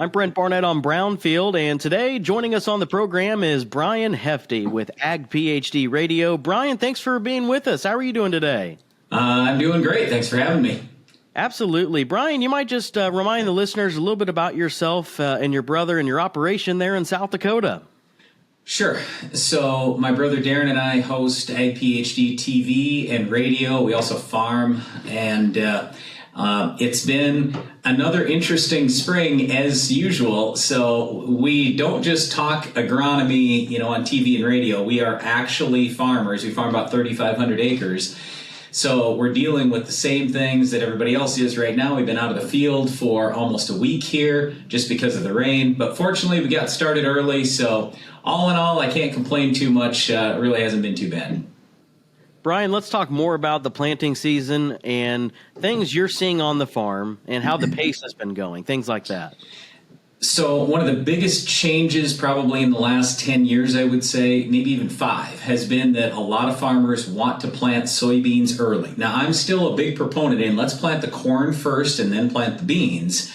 I'm Brent Barnett on Brownfield, and today joining us on the program is Brian Hefty with Ag PhD Radio. Brian, thanks for being with us. How are you doing today? I'm doing great. Thanks for having me. Absolutely. Brian, you might just remind the listeners a little bit about yourself and your brother and your operation there in South Dakota. Sure. So my brother Darren and I host Ag PhD TV and radio. We also farm, and it's been another interesting spring as usual. So we don't just talk agronomy, on TV and radio. We are actually farmers. We farm about 3,500 acres. So we're dealing with the same things that everybody else is right now. We've been out of the field for almost a week here just because of the rain. But fortunately, we got started early. So all in all, I can't complain too much. It really hasn't been too bad. Brian, let's talk more about the planting season and things you're seeing on the farm and how the pace has been going, things like that. So one of the biggest changes probably in the last 10 years, I would say, maybe even 5, has been that a lot of farmers want to plant soybeans early. Now, I'm still a big proponent in let's plant the corn first and then plant the beans.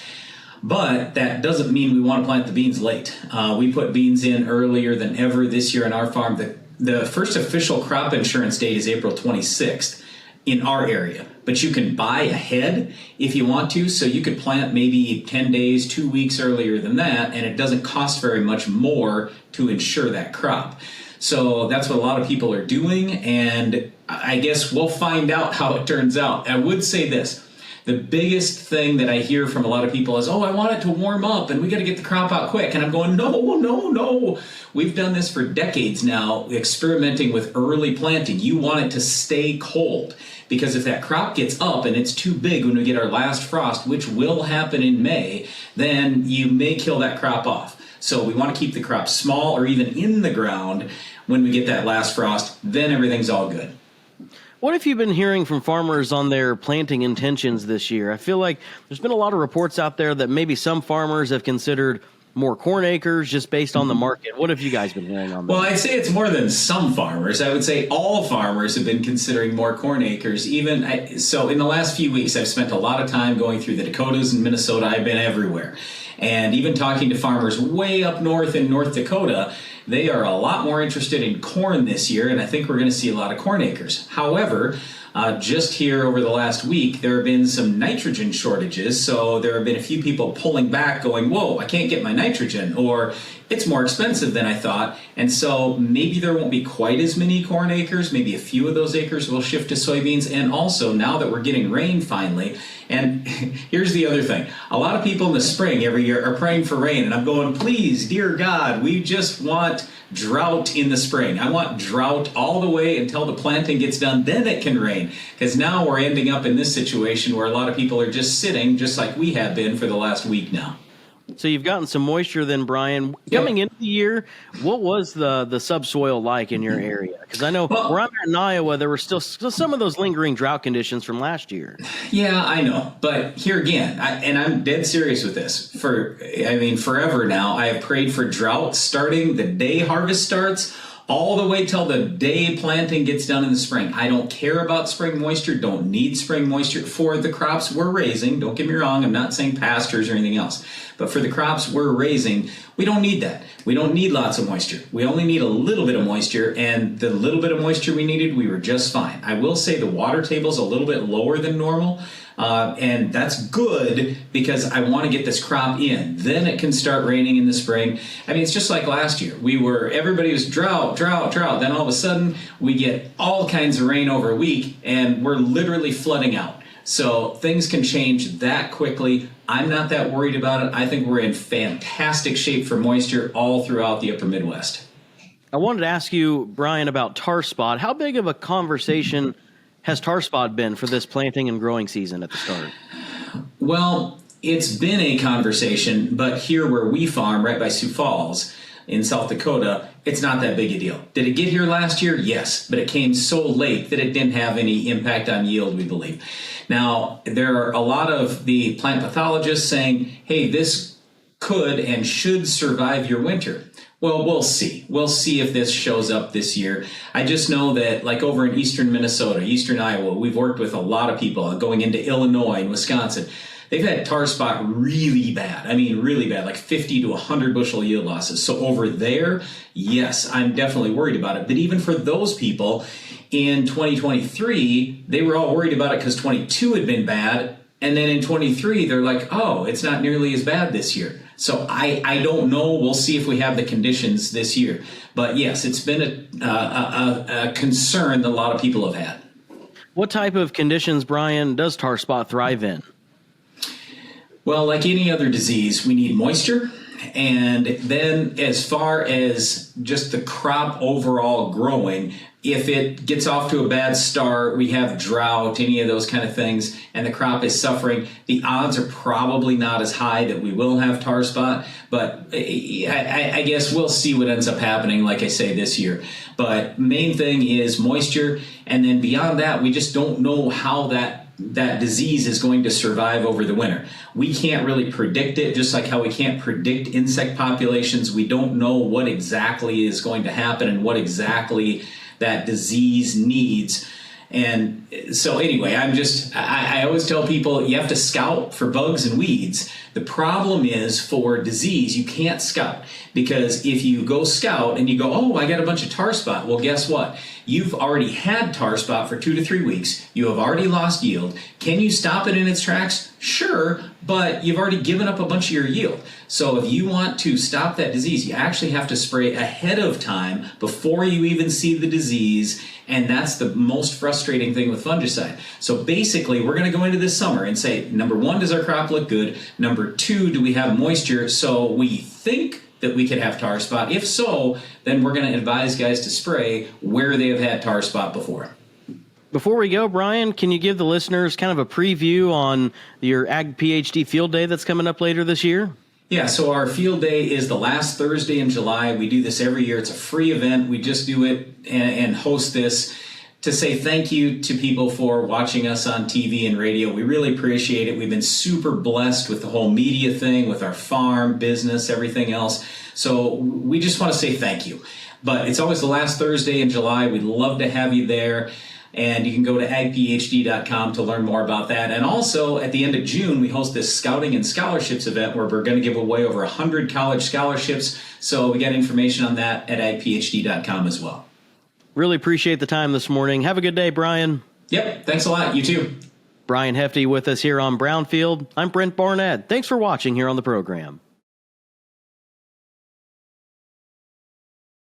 But that doesn't mean we want to plant the beans late. We put beans in earlier than ever this year on our farm. The first official crop insurance date is April 26th in our area. But you can buy ahead if you want to, so you could plant maybe 10 days, 2 weeks earlier than that, and it doesn't cost very much more to insure that crop. So that's what a lot of people are doing, and I guess we'll find out how it turns out. I would say this. The biggest thing that I hear from a lot of people is, I want it to warm up and we got to get the crop out quick. And I'm going, no. We've done this for decades now, experimenting with early planting. You want it to stay cold because if that crop gets up and it's too big when we get our last frost, which will happen in May, then you may kill that crop off. So we want to keep the crop small or even in the ground when we get that last frost, then everything's all good. What have you been hearing from farmers on their planting intentions this year? I feel like there's been a lot of reports out there that maybe some farmers have considered more corn acres just based on the market. What have you guys been hearing on that? Well, I'd say it's more than some farmers. I would say all farmers have been considering more corn acres. So in the last few weeks, I've spent a lot of time going through the Dakotas and Minnesota. I've been everywhere. And even talking to farmers way up north in North Dakota, they are a lot more interested in corn this year, and I think we're going to see a lot of corn acres. However, just here over the last week, there have been some nitrogen shortages, so there have been a few people pulling back going, whoa, I can't get my nitrogen, or it's more expensive than I thought, and so maybe there won't be quite as many corn acres. Maybe a few of those acres will shift to soybeans, and also now that we're getting rain finally, and here's the other thing. A lot of people in the spring every year are praying for rain, and I'm going, please, dear God, we just want drought in the spring. I want drought all the way until the planting gets done, then it can rain. Because now we're ending up in this situation where a lot of people are just sitting, just like we have been for the last week now. So you've gotten some moisture then, Brian. Coming into the year, what was the subsoil like in your area? Because I know where I'm at in Iowa, there were still some of those lingering drought conditions from last year. Yeah, I know. But here again, and I'm dead serious with this. Forever now, I have prayed for drought starting the day harvest starts all the way till the day planting gets done in the spring. I don't care about spring moisture, don't need spring moisture for the crops we're raising. Don't get me wrong, I'm not saying pastures or anything else. But for the crops we're raising, we don't need that. We don't need lots of moisture. We only need a little bit of moisture, and the little bit of moisture we needed, we were just fine. I will say the water table's a little bit lower than normal, and that's good because I want to get this crop in. Then it can start raining in the spring. It's just like last year. Everybody was drought. Then all of a sudden, we get all kinds of rain over a week, and we're literally flooding out. So things can change that quickly. I'm not that worried about it. I think we're in fantastic shape for moisture all throughout the upper Midwest. I wanted to ask you, Brian, about tar spot. How big of a conversation has tar spot been for this planting and growing season at the start? Well, it's been a conversation, but here where we farm, right by Sioux Falls in South Dakota, it's not that big a deal. Did it get here last year? Yes, but it came so late that it didn't have any impact on yield, we believe. Now, there are a lot of the plant pathologists saying, hey, this could and should survive your winter. Well, we'll see. We'll see if this shows up this year. I just know that, like over in eastern Minnesota, eastern Iowa, we've worked with a lot of people going into Illinois and Wisconsin. they've had tar spot really bad. I mean, really bad, like 50 to 100 bushel yield losses. So over there, yes, I'm definitely worried about it. But even for those people in 2023, they were all worried about it because 22 had been bad. And then in 23, they're like, oh, it's not nearly as bad this year. So I don't know. We'll see if we have the conditions this year. But yes, it's been a concern that a lot of people have had. What type of conditions, Brian, does tar spot thrive in? Well, like any other disease, we need moisture. And then as far as just the crop overall growing, if it gets off to a bad start, we have drought, any of those kind of things, and the crop is suffering, the odds are probably not as high that we will have tar spot. But I guess we'll see what ends up happening, like I say, this year. But main thing is moisture. And then beyond that, we just don't know how that disease is going to survive over the winter. We can't really predict it, just like how we can't predict insect populations. We don't know what exactly is going to happen and what exactly that disease needs. And so anyway, I always tell people you have to scout for bugs and weeds. The problem is for disease, you can't scout, because if you go scout and you go, oh, I got a bunch of tar spot. Well, guess what? You've already had tar spot for 2 to 3 weeks. You have already lost yield. Can you stop it in its tracks? Sure, but you've already given up a bunch of your yield. So if you want to stop that disease, you actually have to spray ahead of time before you even see the disease. And that's the most frustrating thing with fungicide. So basically, we're going to go into this summer and say, number one, does our crop look good? Number two, do we have moisture so we think that we could have tar spot? If so, then we're going to advise guys to spray where they have had tar spot before. Before we go, Brian, can you give the listeners kind of a preview on your Ag PhD field day that's coming up later this year? Yeah, so our field day is the last Thursday in July. We do this every year. It's a free event. We just do it and host this to say thank you to people for watching us on TV and radio. We really appreciate it. We've been super blessed with the whole media thing, with our farm, business, everything else. So we just want to say thank you. But it's always the last Thursday in July. We'd love to have you there. And you can go to agphd.com to learn more about that. And also, at the end of June, we host this Scouting and Scholarships event where we're going to give away over 100 college scholarships. So we got information on that at agphd.com as well. Really appreciate the time this morning. Have a good day, Brian. Yep, thanks a lot. You too. Brian Hefty with us here on Brownfield. I'm Brent Barnett. Thanks for watching here on the program.